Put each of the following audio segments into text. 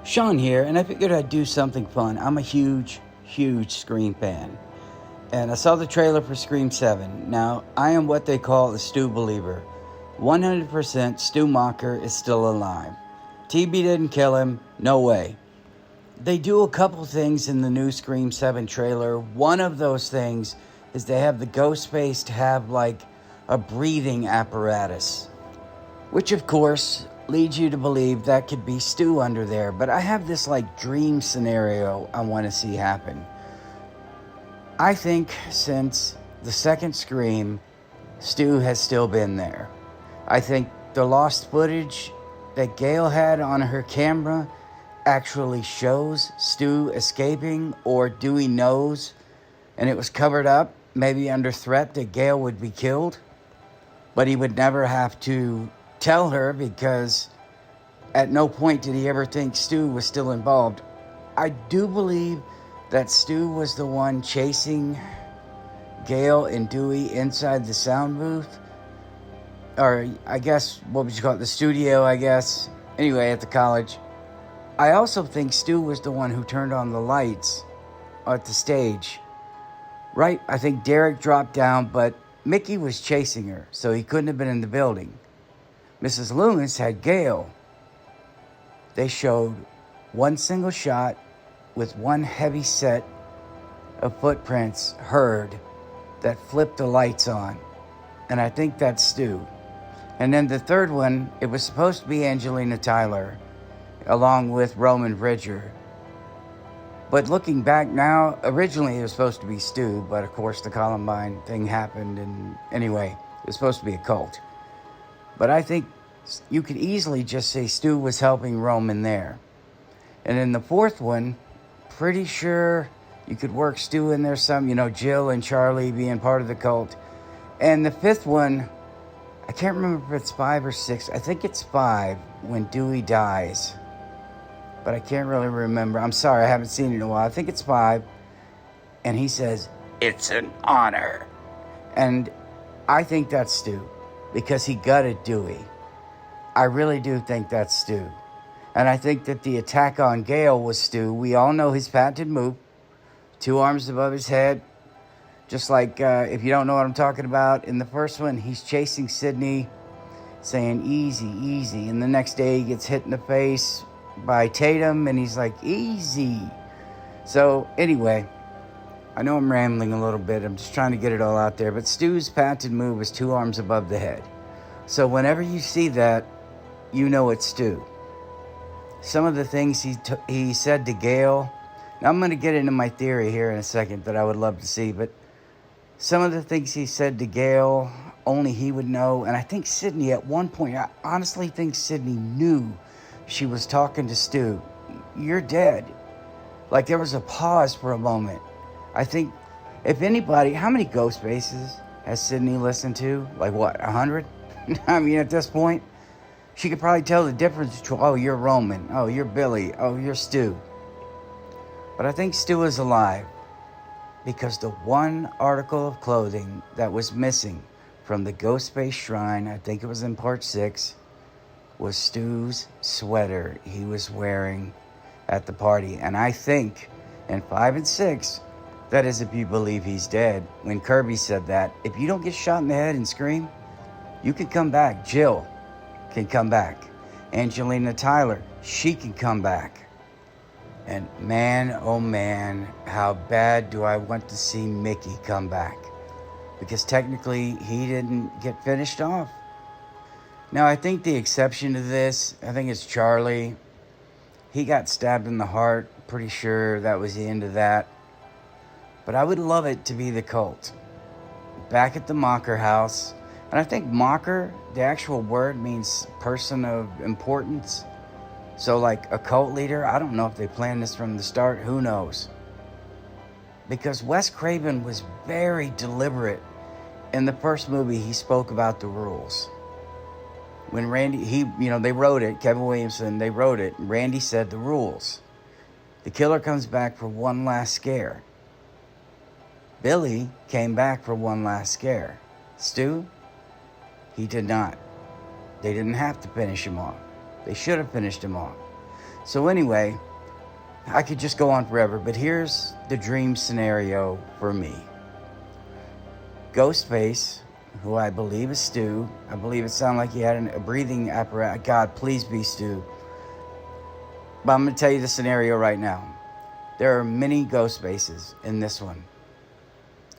Sean here, and I figured I'd do something fun. I'm a huge Scream fan. And I saw the trailer for Scream 7. Now, I am what they call a Stu believer. 100% Stu Macher is still alive. TB didn't kill him, no way. They do a couple things in the new Scream 7 trailer. One of those things is they have the ghost face to have like a breathing apparatus, which of course leads you to believe that could be Stu under there. But I have this like dream scenario I want to see happen. I think since the second Scream, Stu has still been there. I think the lost footage that Gail had on her camera actually shows Stu escaping, or Dewey knows and it was covered up, maybe under threat that Gail would be killed, but he would never have to tell her because at no point did he ever think Stu was still involved. I do believe that Stu was the one chasing Gail and Dewey inside the sound booth, or I guess, what would you call it, the studio, I guess. Anyway, at the college. I also think Stu was the one who turned on the lights at the stage. Right, I think Derek dropped down, but Mickey was chasing her, so he couldn't have been in the building. Mrs. Loomis had Gail. They showed one single shot with one heavy set of footprints heard that flipped the lights on. And I think that's Stu. And then the third one, it was supposed to be Angelina Tyler, along with Roman Bridger. But looking back now, originally it was supposed to be Stu, but of course the Columbine thing happened, and anyway, it was supposed to be a cult. But I think you could easily just say Stu was helping Roman there. And in the fourth one, pretty sure you could work Stu in there some, Jill and Charlie being part of the cult. And the fifth one, I can't remember if it's 5 or 6. I think it's 5 when Dewey dies. But I can't really remember. I'm sorry, I haven't seen it in a while. I think it's 5. And he says, "It's an honor." And I think that's Stu, because he gutted Dewey. I really do think that's Stu. And I think that the attack on Gail was Stu. We all know his patented move. 2 arms above his head. Just like, if you don't know what I'm talking about, in the first one, he's chasing Sidney, saying, "Easy, easy." And the next day, he gets hit in the face by Tatum, and he's like, "Easy." So, anyway, I know I'm rambling a little bit. I'm just trying to get it all out there. But Stu's patented move is 2 arms above the head. So, whenever you see that, you know it's Stu. Some of the things he said to Gail. Now, I'm going to get into my theory here in a second that I would love to see, but some of the things he said to Gail, only he would know. And I think Sidney, at one point, I honestly think Sidney knew she was talking to Stu. "You're dead." Like, there was a pause for a moment. I think, if anybody, how many Ghost Faces has Sidney listened to? Like, what, 100? I mean, at this point, she could probably tell the difference between, "Oh, you're Roman. Oh, you're Billy. Oh, you're Stu." But I think Stu is alive, because the one article of clothing that was missing from the Ghostface Shrine, I think it was in part 6, was Stu's sweater he was wearing at the party. And I think in 5 and 6, that is if you believe he's dead. When Kirby said that, if you don't get shot in the head and scream, you can come back. Jill can come back. Angelina Tyler, she can come back. And man, oh man, how bad do I want to see Mickey come back. Because technically, he didn't get finished off. Now, I think the exception to this, I think it's Charlie. He got stabbed in the heart. Pretty sure that was the end of that. But I would love it to be the cult. Back at the Macher house. And I think Macher, the actual word, means person of importance. So, like a cult leader, I don't know if they planned this from the start. Who knows? Because Wes Craven was very deliberate. In the first movie, he spoke about the rules. When Randy, they wrote it, Kevin Williamson, they wrote it. And Randy said the rules. The killer comes back for one last scare. Billy came back for one last scare. Stu, he did not. They didn't have to finish him off. They should have finished him off. So anyway, I could just go on forever, but here's the dream scenario for me. Ghostface, who I believe is Stu. I believe it sounded like he had a breathing apparatus. God, please be Stu. But I'm going to tell you the scenario right now. There are many Ghostfaces in this one.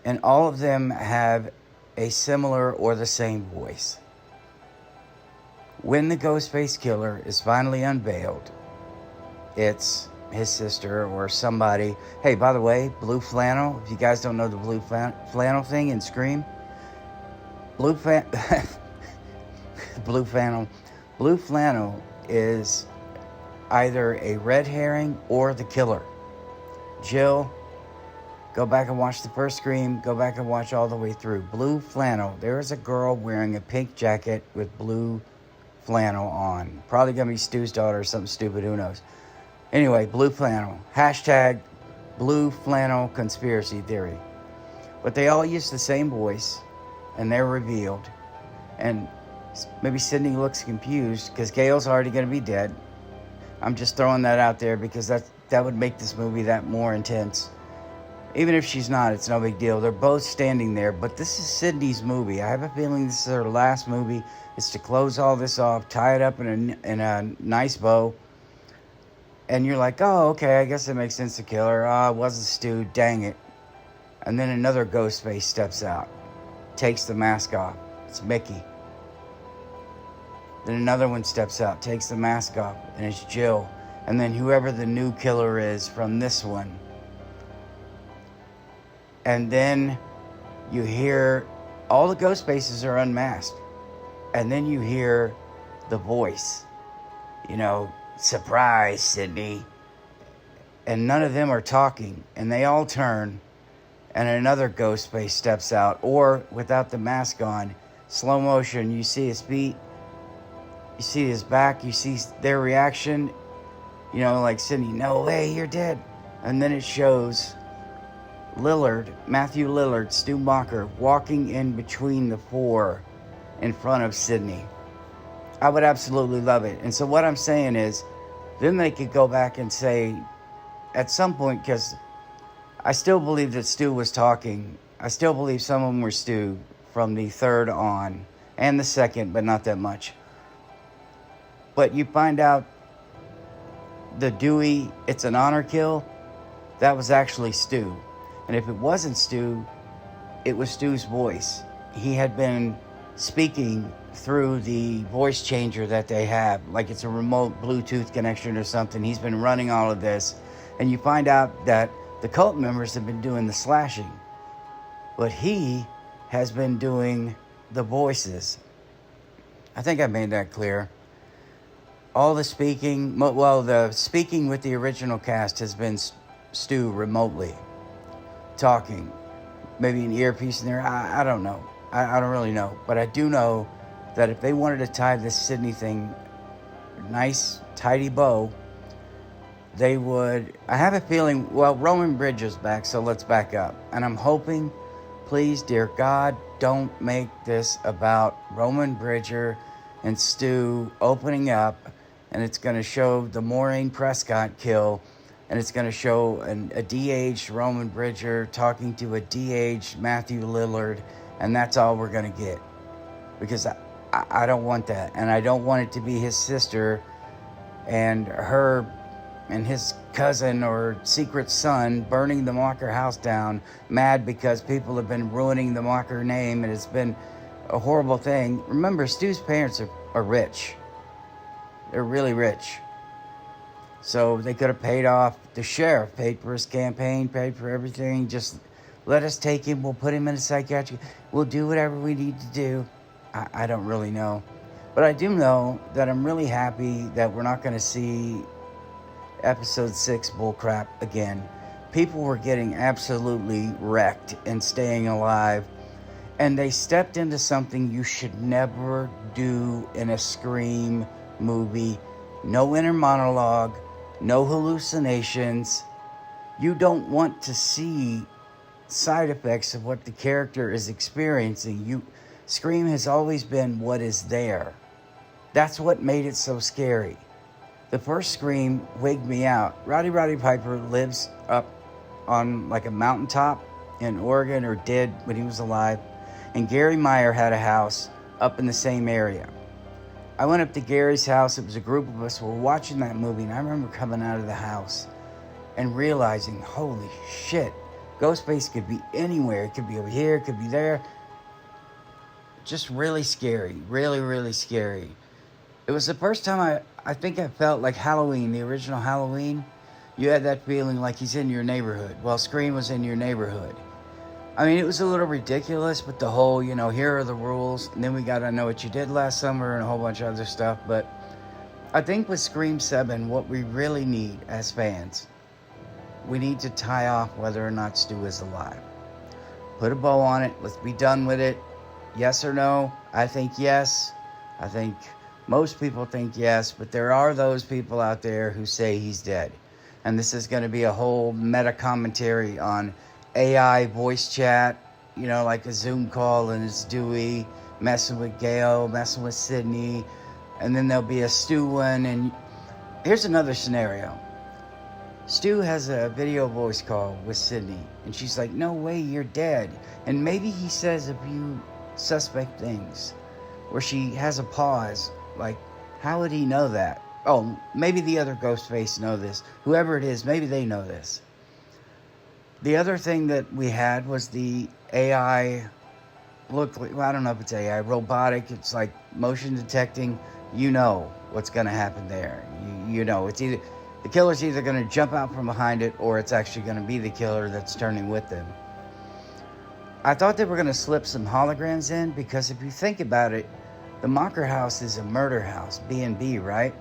And all of them have a similar or the same voice. When the Ghostface killer is finally unveiled, it's his sister or somebody. Hey, by the way, blue flannel. If you guys don't know the blue flannel thing in Scream, blue flannel is either a red herring or the killer. Jill, go back and watch the first Scream. Go back and watch all the way through. Blue flannel. There is a girl wearing a pink jacket with blue flannel on. Probably gonna be Stu's daughter or something stupid. Who knows? Anyway, blue flannel. Hashtag blue flannel conspiracy theory. But they all use the same voice, and they're revealed. And maybe Sidney looks confused because Gail's already going to be dead. I'm just throwing that out there because that would make this movie that more intense. Even if she's not, it's no big deal. They're both standing there, but this is Sidney's movie. I have a feeling this is her last movie. It's to close all this off, tie it up in a nice bow. And you're like, oh, okay, I guess it makes sense to kill her. Oh, it wasn't Stu, dang it. And then another ghost face steps out, takes the mask off. It's Mickey. Then another one steps out, takes the mask off, and it's Jill. And then whoever the new killer is from this one. And then you hear all the ghost faces are unmasked. And then you hear the voice. You know, surprise, Sidney. And none of them are talking. And they all turn. And another ghost face steps out. Or without the mask on, slow motion, you see his feet. You see his back. You see their reaction. You know, like Sidney, no way, you're dead. And then it shows Lillard, Matthew Lillard, Stu Macher, walking in between the four in front of Sidney. I would absolutely love it. And so what I'm saying is, then they could go back and say, at some point, because I still believe that Stu was talking. I still believe some of them were Stu from the third on, and the second, but not that much. But you find out the Dewey, it's an honor kill, that was actually Stu. And if it wasn't Stu, it was Stu's voice. He had been speaking through the voice changer that they have, like it's a remote Bluetooth connection or something. He's been running all of this. And you find out that the cult members have been doing the slashing, but he has been doing the voices. I think I made that clear. All the speaking, well, the speaking with the original cast has been Stu remotely talking. Maybe an earpiece in there. I don't know. I don't really know. But I do know that if they wanted to tie this Sidney thing, nice, tidy bow, they would. I have a feeling, well, Roman Bridger's back, so let's back up. And I'm hoping, please, dear God, don't make this about Roman Bridger and Stu opening up, and it's going to show the Maureen Prescott kill, and it's going to show a de-aged Roman Bridger talking to a de-aged Matthew Lillard, and that's all we're going to get. Because I don't want that. And I don't want it to be his sister and her and his cousin or secret son burning the Macher house down, mad because people have been ruining the Macher name, and it's been a horrible thing. Remember, Stu's parents are rich. They're really rich. So they could have paid off, the sheriff paid for his campaign, paid for everything. Just let us take him. We'll put him in a psychiatric. We'll do whatever we need to do. I don't really know. But I do know that I'm really happy that we're not going to see episode 6 bullcrap again. People were getting absolutely wrecked and staying alive. And they stepped into something you should never do in a Scream movie. No inner monologue. No hallucinations. You don't want to see side effects of what the character is experiencing. Scream has always been what is there. That's what made it so scary. The first Scream wigged me out. Roddy Piper lives up on like a mountaintop in Oregon, or did when he was alive. And Gary Meyer had a house up in the same area. I went up to Gary's house. It was a group of us. We were watching that movie, and I remember coming out of the house and realizing, holy shit, Ghostface could be anywhere. It could be over here, it could be there. Just really scary. Really, really scary. It was the first time I think I felt like Halloween, the original Halloween. You had that feeling like he's in your neighborhood. Well, Scream was in your neighborhood. I mean, it was a little ridiculous with the whole, here are the rules. And then we got to know what you did last summer and a whole bunch of other stuff. But I think with Scream 7, what we really need as fans, we need to tie off whether or not Stu is alive. Put a bow on it. Let's be done with it. Yes or no? I think yes. I think most people think yes. But there are those people out there who say he's dead. And this is going to be a whole meta commentary on AI voice chat, like a Zoom call, and it's Dewey messing with Gail, messing with Sydney, and then there'll be a Stu one. And here's another scenario. Stu has a video voice call with Sydney, and she's like, no way, you're dead. And maybe he says a few suspect things where she has a pause, like, how would he know that? Oh, maybe the other Ghostface know this. Whoever it is, maybe they know this. The other thing that we had was the AI, I don't know if it's AI, robotic. It's like motion detecting. You know what's going to happen there. You know, it's either the killer's either going to jump out from behind it, or it's actually going to be the killer that's turning with them. I thought they were going to slip some holograms in, because if you think about it, the Mocker house is a murder house, B&B, right?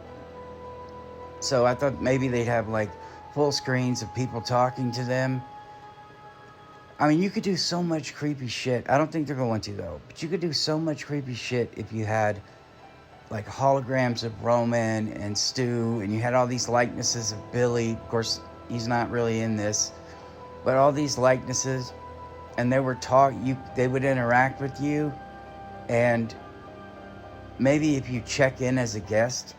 So I thought maybe they'd have like full screens of people talking to them. I mean, you could do so much creepy shit. I don't think they're going to, though. But you could do so much creepy shit if you had like holograms of Roman and Stu, and you had all these likenesses of Billy. Of course, he's not really in this, but all these likenesses, and they were they would interact with you, and maybe if you check in as a guest,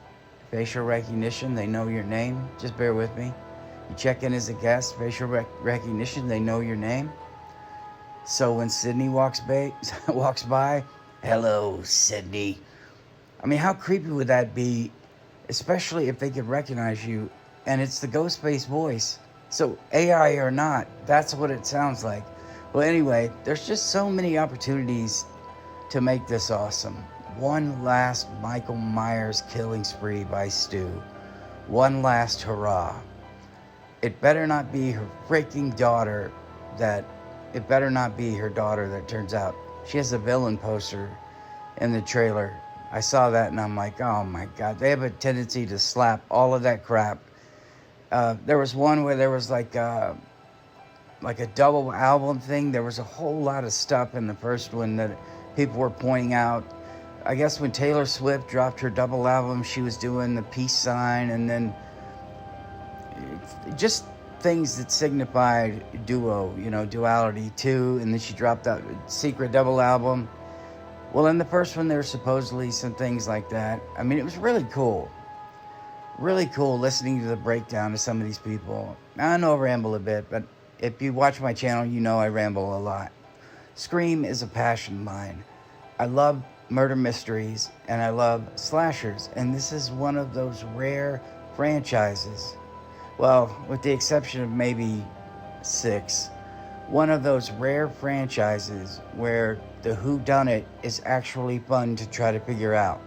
facial recognition, they know your name. Just bear with me. You check in as a guest, facial recognition, they know your name. So when Sydney walks by, hello, Sydney. I mean, how creepy would that be, especially if they could recognize you, and it's the Ghostface voice. So AI or not, that's what it sounds like. Well, anyway, there's just so many opportunities to make this awesome. One last Michael Myers killing spree by Stu. One last hurrah. It better not be her freaking daughter it better not be her daughter that turns out. She has a villain poster in the trailer. I saw that and I'm like, oh my God. They have a tendency to slap all of that crap. There was one where there was like a double album thing. There was a whole lot of stuff in the first one that people were pointing out. I guess when Taylor Swift dropped her double album, she was doing the peace sign, and then just things that signified duality too. And then she dropped that secret double album. Well, in the first one, there were supposedly some things like that. I mean, it was really cool. Really cool listening to the breakdown of some of these people. Now, I know I ramble a bit, but if you watch my channel, you know I ramble a lot. Scream is a passion of mine. I love murder mysteries, and I love slashers. And this is one of those rare franchises. Well, with the exception of maybe 6. One of those rare franchises where the whodunit is actually fun to try to figure out.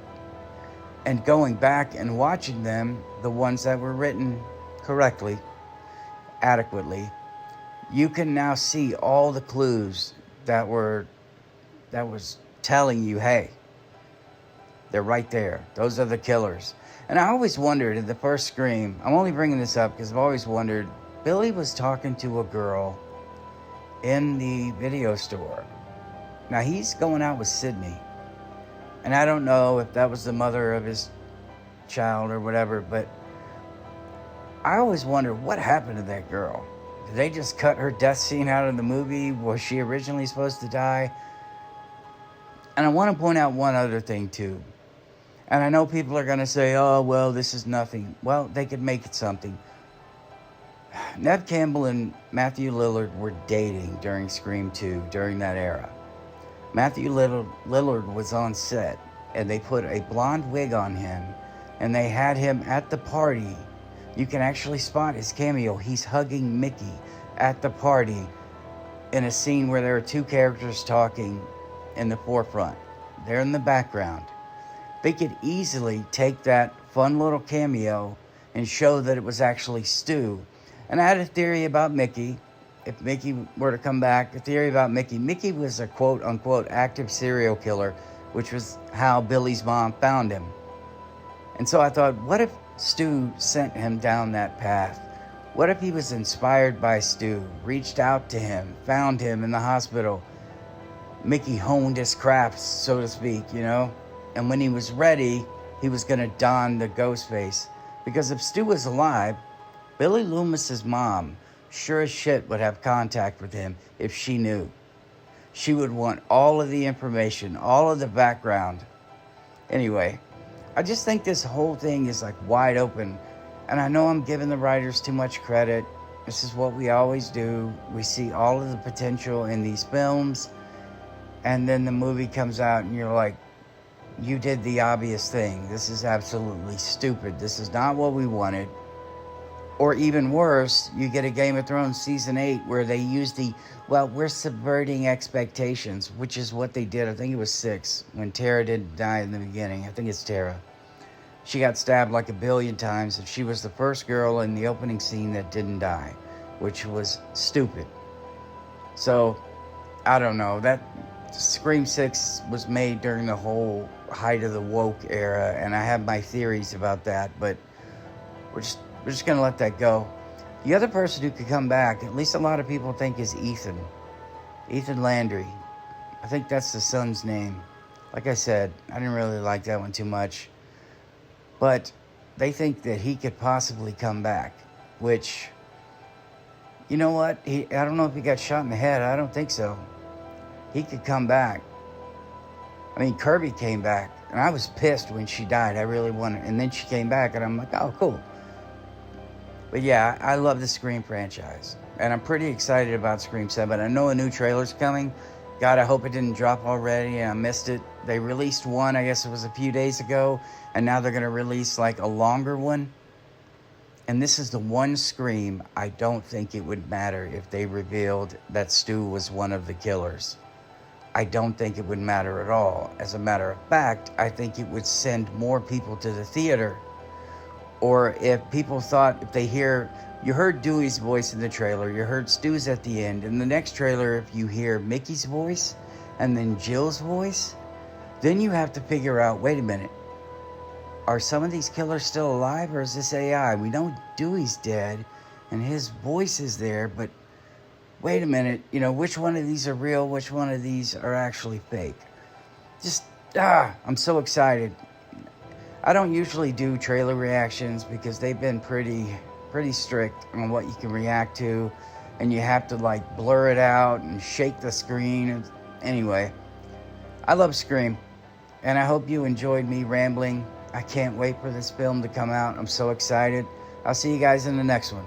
And going back and watching them, the ones that were written correctly, adequately, you can now see all the clues that was telling you, hey, they're right there. Those are the killers. And I always wondered in the first Scream, I'm only bringing this up because I've always wondered, Billy was talking to a girl in the video store. Now he's going out with Sydney. And I don't know if that was the mother of his child or whatever, but I always wondered what happened to that girl. Did they just cut her death scene out of the movie? Was she originally supposed to die? And I want to point out one other thing too. And I know people are going to say, oh, well, this is nothing. Well, they could make it something. Neve Campbell and Matthew Lillard were dating during Scream 2, during that era. Matthew Lillard was on set, and they put a blonde wig on him, and they had him at the party. You can actually spot his cameo. He's hugging Mickey at the party in a scene where there are two characters talking in the forefront. They're in the background. They could easily take that fun little cameo and show that it was actually Stu. And I had a theory about Mickey. If Mickey were to come back, a theory about Mickey. Mickey was a quote-unquote active serial killer, which was how Billy's mom found him. And so I thought, what if Stu sent him down that path? What if he was inspired by Stu, reached out to him, found him in the hospital? Mickey honed his craft, so to speak, you know? And when he was ready, he was going to don the ghost face. Because if Stu was alive, Billy Loomis's mom sure as shit would have contact with him if she knew. She would want all of the information, all of the background. Anyway, I just think this whole thing is like wide open. And I know I'm giving the writers too much credit. This is what we always do. We see all of the potential in these films. And then the movie comes out and you're like, you did the obvious thing. This is absolutely stupid. This is not what we wanted. Or even worse, you get a Game of Thrones Season 8 where they use we're subverting expectations, which is what they did. I think it was 6 when Tara didn't die in the beginning. I think it's Tara. She got stabbed like 1 billion times, and she was the first girl in the opening scene that didn't die, which was stupid. So, I don't know. That Scream 6 was made during the whole height of the woke era, and I have my theories about that, but we're just going to let that go. The other person who could come back, at least a lot of people think, is Ethan. Ethan Landry. I think that's the son's name. Like I said, I didn't really like that one too much. But they think that he could possibly come back, which, you know what? I don't know if he got shot in the head. I don't think so. He could come back. I mean, Kirby came back, and I was pissed when she died. I really wanted, and then she came back, and I'm like, oh, cool. But yeah, I love the Scream franchise, and I'm pretty excited about Scream 7. I know a new trailer's coming. God, I hope it didn't drop already, and I missed it. They released one, I guess it was a few days ago, and now they're going to release like a longer one. And this is the one Scream I don't think it would matter if they revealed that Stu was one of the killers. I don't think it would matter at all. As a matter of fact, I think it would send more people to the theater. Or if people thought, if they hear, you heard Dewey's voice in the trailer, you heard Stu's at the end. In the next trailer, if you hear Mickey's voice and then Jill's voice, then you have to figure out, wait a minute, are some of these killers still alive, or is this AI? We know Dewey's dead and his voice is there, but wait a minute, which one of these are real, which one of these are actually fake? I'm so excited. I don't usually do trailer reactions because they've been pretty strict on what you can react to, and you have to like blur it out and shake the screen. Anyway, I love Scream, and I hope you enjoyed me rambling. I can't wait for this film to come out. I'm so excited. I'll see you guys in the next one.